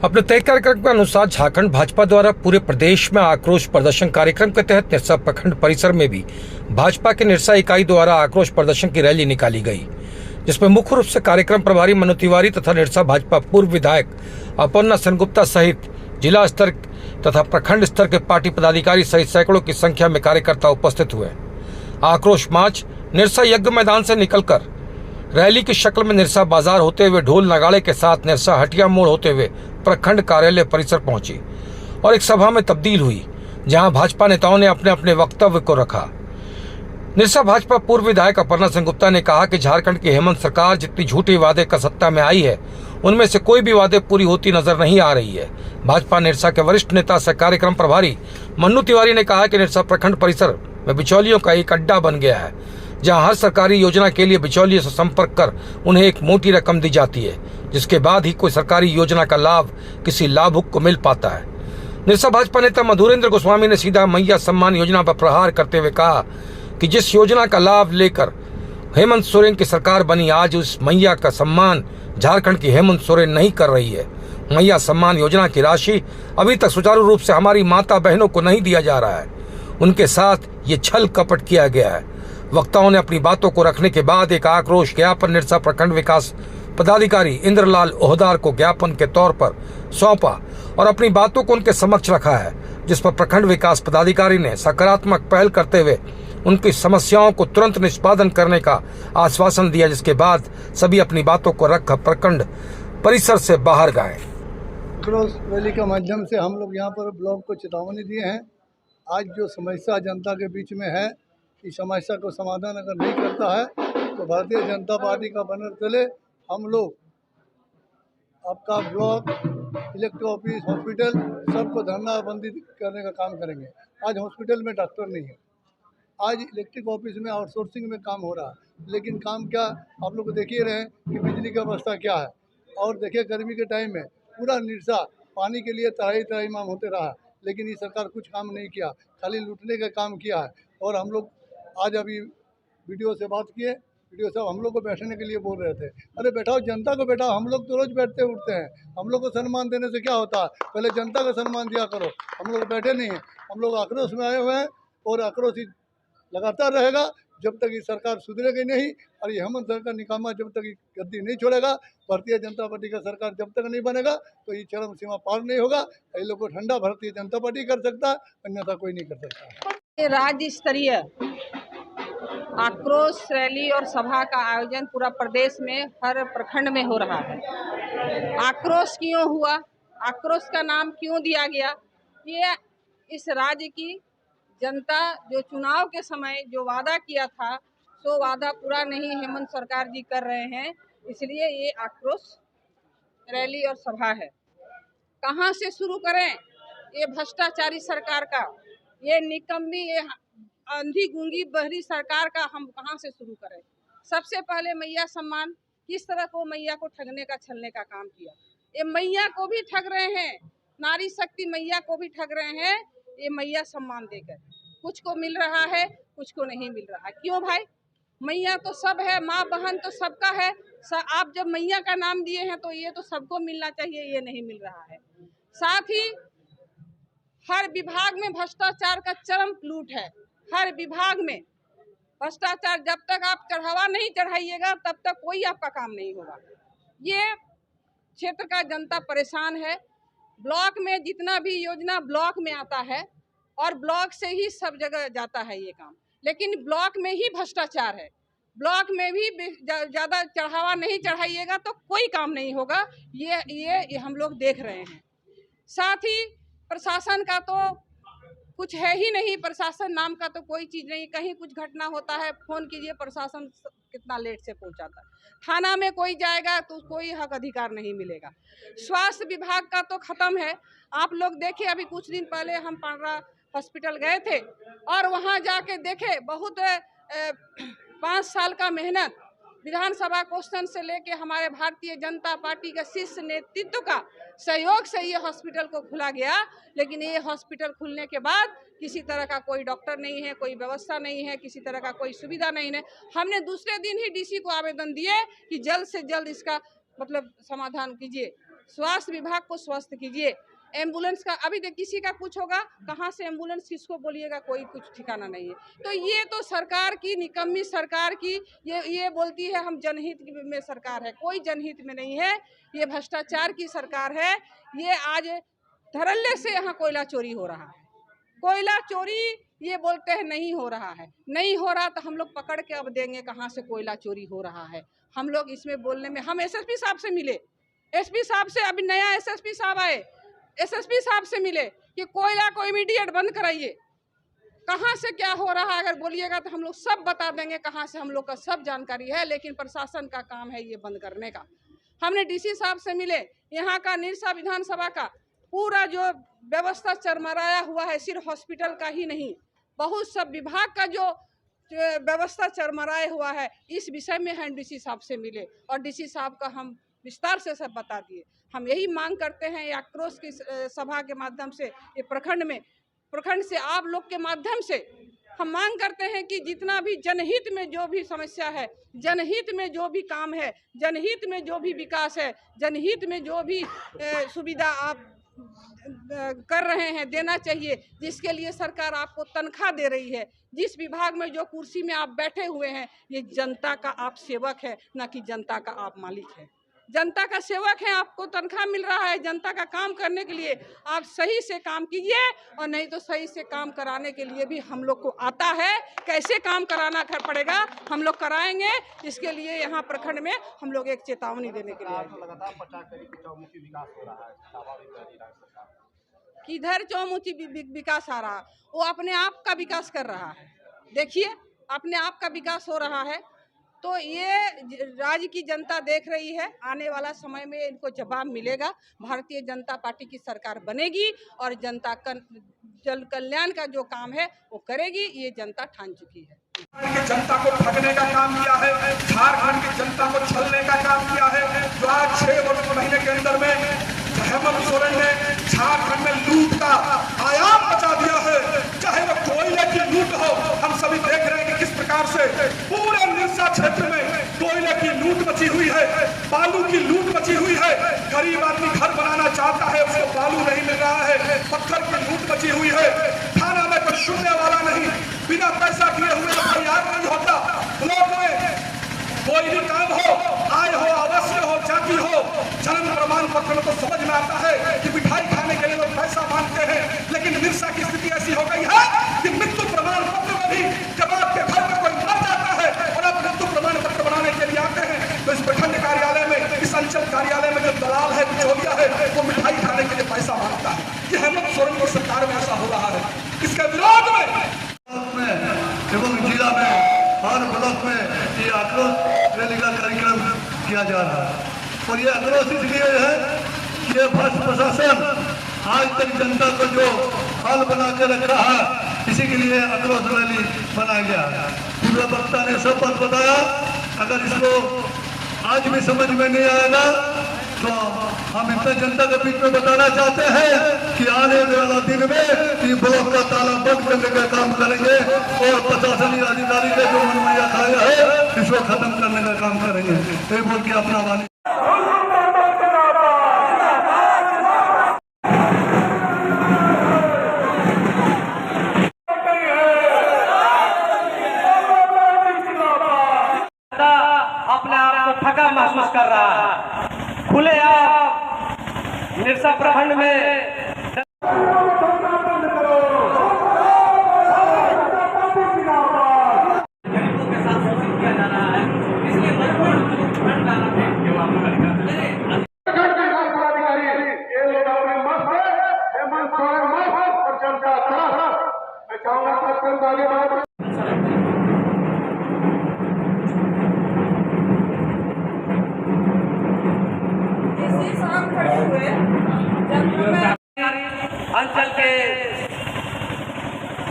अपने तय कार्यक्रम के अनुसार झारखंड भाजपा द्वारा पूरे प्रदेश में आक्रोश प्रदर्शन कार्यक्रम के तहत निरसा प्रखंड परिसर में भी भाजपा के निरसा इकाई द्वारा आक्रोश प्रदर्शन की रैली निकाली गई, जिसमें मुख्य रूप से कार्यक्रम प्रभारी मनु तिवारी तथा निरसा भाजपा पूर्व विधायक अपर्णा सेनगुप्ता सहित जिला स्तर तथा प्रखंड स्तर के पार्टी पदाधिकारी सहित सैकड़ों की संख्या में कार्यकर्ता उपस्थित हुए। आक्रोश मार्च निरसा यज्ञ मैदान से निकलकर रैली की शक्ल में निरसा बाजार होते हुए ढोल नगाड़े के साथ निरसा हटिया मोड़ होते हुए प्रखंड कार्यालय परिसर पहुंची और एक सभा में तब्दील हुई, जहां भाजपा नेताओं ने अपने अपने वक्तव्य को रखा। निरसा भाजपा पूर्व विधायक अपर्णा सेनगुप्ता ने कहा कि झारखंड की हेमंत सरकार जितनी झूठी वादे का सत्ता में आई है, उनमें से कोई भी वादे पूरी होती नजर नहीं आ रही है। भाजपा निरसा के वरिष्ठ नेता सह कार्यक्रम प्रभारी मनु तिवारी ने कहा कि निरसा प्रखंड परिसर में बिचौलियों का एक अड्डा बन गया है, जहां हर सरकारी योजना के लिए बिचौलियों से संपर्क कर उन्हें एक मोटी रकम दी जाती है, जिसके बाद ही कोई सरकारी योजना का लाभ किसी लाभुक को मिल पाता है। निरसा भाजपा नेता मधुरेंद्र गोस्वामी ने सीधा मैया सम्मान योजना पर प्रहार करते हुए कहा कि जिस योजना का लाभ लेकर हेमंत सोरेन की सरकार बनी, आज उस मैया का सम्मान झारखंड की हेमंत सोरेन नहीं कर रही है। मैया सम्मान योजना की राशि अभी तक सुचारू रूप से हमारी माता बहनों को नहीं दिया जा रहा है, उनके साथ ये छल कपट किया गया है। वक्ताओं ने अपनी बातों को रखने के बाद एक आक्रोश ज्ञापन निरसा प्रखंड विकास पदाधिकारी इंद्रलाल ओहदार को ज्ञापन के तौर पर सौंपा और अपनी बातों को उनके समक्ष रखा है, जिस पर प्रखंड विकास पदाधिकारी ने सकारात्मक पहल करते हुए उनकी समस्याओं को तुरंत निष्पादन करने का आश्वासन दिया, जिसके बाद सभी अपनी बातों को रखकर प्रखंड परिसर से बाहर गए। रैली के माध्यम से हम लोग यहाँ पर ब्लॉक को चेतावनी दिए हैं। आज जो समस्या जनता के बीच में है, इस समस्या को समाधान अगर नहीं करता है तो भारतीय जनता पार्टी का बैनर चले, हम लोग आपका ब्लॉक, इलेक्ट्रो ऑफिस, हॉस्पिटल सबको धरना बंदी करने का काम करेंगे। आज हॉस्पिटल में डॉक्टर नहीं है, आज इलेक्ट्रिक ऑफिस में आउटसोर्सिंग में काम हो रहा है, लेकिन काम क्या आप लोग देख ही रहे हैं कि बिजली की अवस्था क्या है। और देखिए गर्मी के टाइम में पूरा निरसा पानी के लिए तराई मांग होते रहा, लेकिन ये सरकार कुछ काम नहीं किया, खाली लूटने का काम किया है। और हम लोग आज अभी वीडियो से बात किए, वीडियो साहब हम लोग को बैठने के लिए बोल रहे थे, अरे बैठाओ जनता को, बैठाओ, हम लोग तो रोज़ बैठते उठते हैं, हम लोग को सम्मान देने से क्या होता है, पहले जनता को सम्मान दिया करो। हम लोग बैठे नहीं हैं, हम लोग आक्रोश में आए हुए हैं और आक्रोश लगातार रहेगा जब तक ये सरकार सुधरेगी नहीं। और ये हेमंत सरकार निकामा जब तक गद्दी नहीं छोड़ेगा, भारतीय जनता पार्टी का सरकार जब तक नहीं बनेगा तो ये चरम सीमा पार नहीं होगा। ये लोग को ठंडा भारतीय जनता पार्टी कर सकता है, अन्यथा कोई नहीं कर सकता। राज्य स्तरीय आक्रोश रैली और सभा का आयोजन पूरा प्रदेश में हर प्रखंड में हो रहा है। आक्रोश क्यों हुआ, आक्रोश का नाम क्यों दिया गया, ये इस राज्य की जनता जो चुनाव के समय जो वादा किया था, सो वादा पूरा नहीं हेमंत सरकार जी कर रहे हैं, इसलिए ये आक्रोश रैली और सभा है। कहाँ से शुरू करें ये भ्रष्टाचारी सरकार का, ये निकम्मी, ये अंधी गूंगी बहरी सरकार का हम कहाँ से शुरू करें। सबसे पहले मैया सम्मान, किस तरह को मैया को ठगने का छलने का काम किया। ये मैया को भी ठग रहे हैं, नारी शक्ति मैया को भी ठग रहे हैं। ये मैया सम्मान देकर कुछ को मिल रहा है, कुछ को नहीं मिल रहा है। क्यों भाई, मैया तो सब है, माँ बहन तो सबका है। आप जब मैया का नाम दिए हैं तो ये तो सबको मिलना चाहिए, ये नहीं मिल रहा है। साथ ही हर विभाग में भ्रष्टाचार का चरम लूट है, हर विभाग में भ्रष्टाचार। जब तक आप चढ़ावा नहीं चढ़ाइएगा तब तक कोई आपका काम नहीं होगा। ये क्षेत्र का जनता परेशान है। ब्लॉक में जितना भी योजना ब्लॉक में आता है और ब्लॉक से ही सब जगह जाता है ये काम, लेकिन ब्लॉक में ही भ्रष्टाचार है। ब्लॉक में भी ज़्यादा चढ़ावा नहीं चढ़ाइएगा तो कोई काम नहीं होगा, ये हम लोग देख रहे हैं। साथ ही प्रशासन का तो कुछ है ही नहीं, प्रशासन नाम का तो कोई चीज़ नहीं। कहीं कुछ घटना होता है, फ़ोन कीजिए, प्रशासन कितना लेट से पहुंचाता है। थाना में कोई जाएगा तो कोई हक अधिकार नहीं मिलेगा। स्वास्थ्य विभाग का तो ख़त्म है। आप लोग देखिए, अभी कुछ दिन पहले हम पांडरा हॉस्पिटल गए थे और वहां जाके देखे, बहुत 5 साल का मेहनत विधानसभा क्वेश्चन से लेके हमारे भारतीय जनता पार्टी के शीर्ष नेतृत्व का सहयोग से ये हॉस्पिटल को खुला गया, लेकिन ये हॉस्पिटल खुलने के बाद किसी तरह का कोई डॉक्टर नहीं है, कोई व्यवस्था नहीं है, किसी तरह का कोई सुविधा नहीं है। हमने दूसरे दिन ही डीसी को आवेदन दिए कि जल्द से जल्द इसका समाधान कीजिए। स्वास्थ्य विभाग को स्वस्थ कीजिए। एम्बुलेंस का अभी देख किसी का कुछ होगा, कहाँ से एम्बुलेंस किसको बोलिएगा, कोई कुछ ठिकाना नहीं है। तो ये तो सरकार की निकम्मी सरकार की ये बोलती है हम जनहित में सरकार है, कोई जनहित में नहीं है, ये भ्रष्टाचार की सरकार है। ये आज धड़ल्ले से यहाँ कोयला चोरी हो रहा है। कोयला चोरी ये बोलते हैं नहीं हो रहा है, नहीं हो रहा तो हम लोग पकड़ के अब देंगे कहाँ से कोयला चोरी हो रहा है। हम लोग इसमें बोलने में, हम एसएसपी साहब से मिले, एसपी साहब से, अभी नया एसएसपी साहब आए, एसएसपी साहब से मिले कि कोयला को इमीडिएट बंद कराइए। कहाँ से क्या हो रहा है अगर बोलिएगा तो हम लोग सब बता देंगे, कहाँ से हम लोग का सब जानकारी है, लेकिन प्रशासन का काम है ये बंद करने का। हमने डीसी साहब से मिले, यहाँ का निरसा विधानसभा का पूरा जो व्यवस्था चरमराया हुआ है, सिर्फ हॉस्पिटल का ही नहीं, बहुत सब विभाग का जो व्यवस्था चरमराया हुआ है, इस विषय में हम डीसी साहब से मिले और डीसी साहब का हम विस्तार से सब बता दिए। हम यही मांग करते हैं, या आक्रोश की सभा के माध्यम से ये प्रखंड से आप लोग के माध्यम से हम मांग करते हैं कि जितना भी जनहित में जो भी समस्या है, जनहित में जो भी काम है, जनहित में जो भी विकास है, जनहित में जो भी सुविधा आप कर रहे हैं, देना चाहिए, जिसके लिए सरकार आपको तनख्वाह दे रही है, जिस विभाग में जो कुर्सी में आप बैठे हुए हैं, ये जनता का आप सेवक है, ना कि जनता का आप मालिक है। जनता का सेवक है, आपको तनख्वाह मिल रहा है जनता का काम करने के लिए, आप सही से काम कीजिए, और नहीं तो सही से काम कराने के लिए भी हम लोग को आता है, कैसे काम कराना पड़ेगा हम लोग कराएंगे। इसके लिए यहाँ प्रखंड में हम लोग एक चेतावनी देने के लिए लगातार 50 करोड़ चौमुखी विकास हो रहा है। किधर चौमुखी विकास आ रहा, वो अपने आप का विकास कर रहा है। देखिए अपने आप का विकास हो रहा है, तो ये राज्य की जनता देख रही है, आने वाला समय में इनको जवाब मिलेगा। भारतीय जनता पार्टी की सरकार बनेगी और जनता का जन कल्याण का जो काम है वो करेगी, ये जनता ठान चुकी है। की जनता को ठगने का काम किया है, झारखंड की जनता को छलने का काम किया है। जो आज 6 महीने के अंदर में हेमंत सोरेन ने झारखंड में लूट का आयाम मचा दिया है। चाहे वो कोयले की लूट हो, हम सभी देख रहे हैं कि किस प्रकार से पूरे निरसा क्षेत्र में कोयले की लूट मची हुई है, बालू की लूट मची हुई है। गरीब आदमी घर बनाना चाहता है, उसको बालू नहीं मिल रहा है, पत्थर की लूट मची हुई है। थाना में कोई सुनने वाला नहीं, बिना पैसा दिए हुए तैयार नहीं होता। ब्लॉक में कोई भी काम हो, आय हो, अवश्य हो, जाति हो, जन्म प्रमाण पत्र में तो समझ में आता है कि मिठाई खाने के लिए लोग पैसा मांगते हैं, लेकिन निरसा की स्थिति ऐसी हो गई है कि मृत्यु प्रमाण पत्र में भी जब आपके घर में कोई मर जाता है और आप मृत्यु प्रमाण पत्र बनाने के लिए आते हैं, तो इस प्रखंड कार्यालय में, इस अंचल कार्यालय में जो दलाल है, बिचौलिया है, वो मिठाई खाने के लिए पैसा मांगता है। ये हेमंत सोरेन की सरकार में ऐसा हो रहा है। इसके विरोध में एवं जिला में हर ब्लॉक में ये आक्रोश रैली का कार्यक्रम किया जा रहा है। और ये आक्रोश इसलिए है कि ये भ्रष्ट प्रशासन आज तक जनता को जो हाल बना के रखा है, इसी के लिए आक्रोश रैली बनाया गया है। पूर्व वक्ता ने सब बात बताया, अगर इसको आज भी समझ में नहीं आएगा तो हम इतना जनता के बीच में बताना चाहते हैं कि आने वाला दिन में ब्लॉक का ताला बंद करने का काम करेंगे और प्रशासनिक अधिकारी के जो मनमाया खाया है इसको खत्म करने का काम करेंगे। ये बोल के अपना वाणी अपने आप को ठगा महसूस कर रहा है। खुले आप निरसा प्रखंड में गरीबों के साथ शोषण किया जा रहा है, इसलिए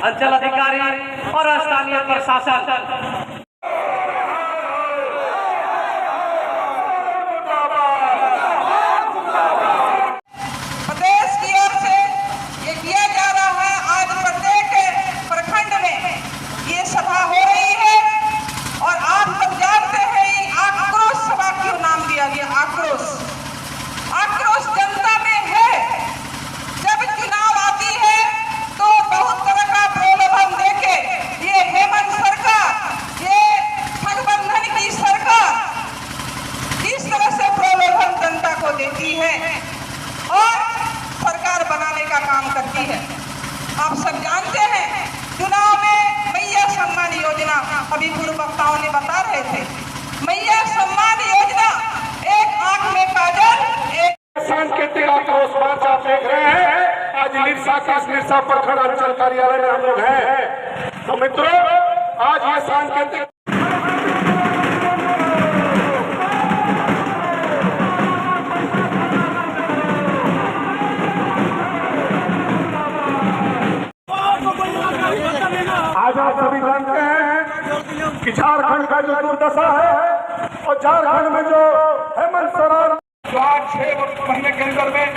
अंचल अधिकारी और स्थानीय प्रशासन प्रदेश की ओर से ये किया जा रहा है। आज प्रत्येक प्रखंड में ये सभा हो रही है और आप सब जानते हैं आक्रोश सभा क्यों नाम दिया गया। आक्रोश आप सब जानते हैं चुनाव में मैया सम्मान योजना, अभी पूर्व वक्ताओं ने बता रहे थे, मैया सम्मान योजना एक आंख में काजल, एक सांकेतिक आक्रोश मार्च आप देख रहे हैं। आज निरसा प्रखंड अंचल कार्यालय में हम लोग हैं। तो मित्रों, आज ये सांकेतिक आज आप सभी जानते हैं कि झारखंड का जो दुर्दशा है और झारखंड में जो हेमंत सोरेन जो आज 6 महीने के अंदर में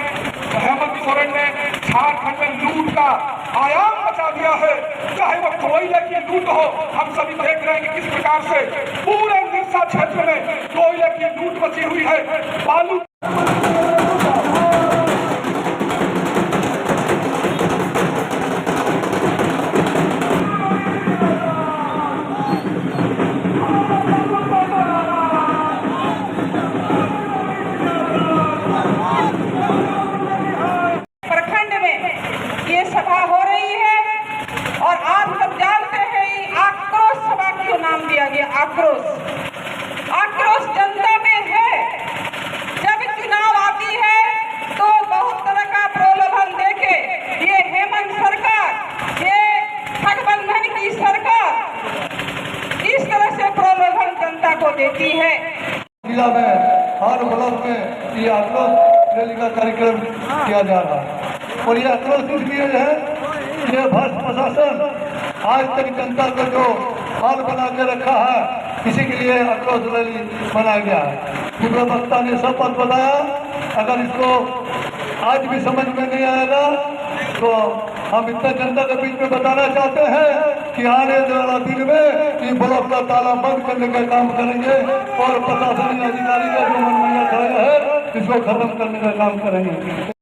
हेमंत सोरेन ने झारखंड में लूट का आयाम मचा दिया है। चाहे वो कोयले की लूट हो, हम सभी देख रहे हैं कि किस प्रकार से पूरे निरसा क्षेत्र में कोयले की लूट मची हुई है। बालू आक्रोश जनता में है। जब चुनाव आती है तो बहुत तरह का प्रलोभन देके ये हेमंत सरकार, ये गठबंधन की सरकार इस तरह से प्रलोभन जनता को देती है। जिला में हर ब्लॉक में ये आक्रोश रैली का कार्यक्रम किया जा रहा है और ये आक्रोश इसलिए है, ये भ्रष्ट प्रशासन आज तक जनता को जो हाल बना के रखा है, इसी के लिए आक्रोश रैली बनाया गया है। पूर्व वक्ता ने सब बात बताया, अगर इसको आज भी समझ में नहीं आएगा तो हम इतना जनता के बीच में बताना चाहते हैं कि आने वाला दिन में ये ब्लॉक का ताला बंद करने का काम करेंगे और प्रशासनिक अधिकारी का जो मनमाना है इसको खत्म करने का काम करेंगे।